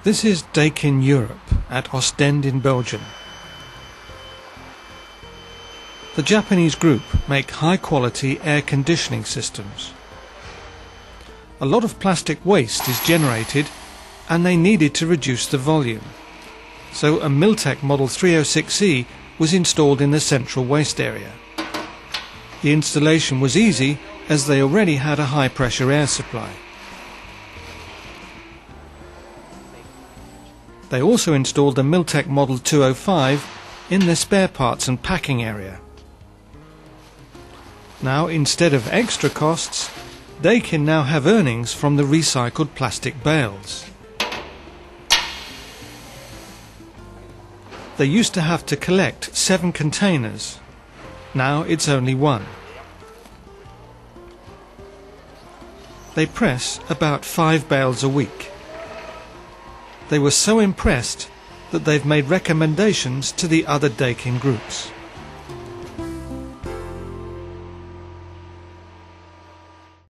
This is Daikin Europe at Ostend in Belgium. The Japanese group make high-quality air conditioning systems. A lot of plastic waste is generated and they needed to reduce the volume. So a Mil-tek Model 306E was installed in the central waste area. The installation was easy as they already had a high-pressure air supply. They also installed the Mil-tek Model 205 in their spare parts and packing area. Now, instead of extra costs, they can now have earnings from the recycled plastic bales. They used to have to collect 7 containers. Now it's only 1. They press about 5 bales a week. They were so impressed that they've made recommendations to the other Daikin groups.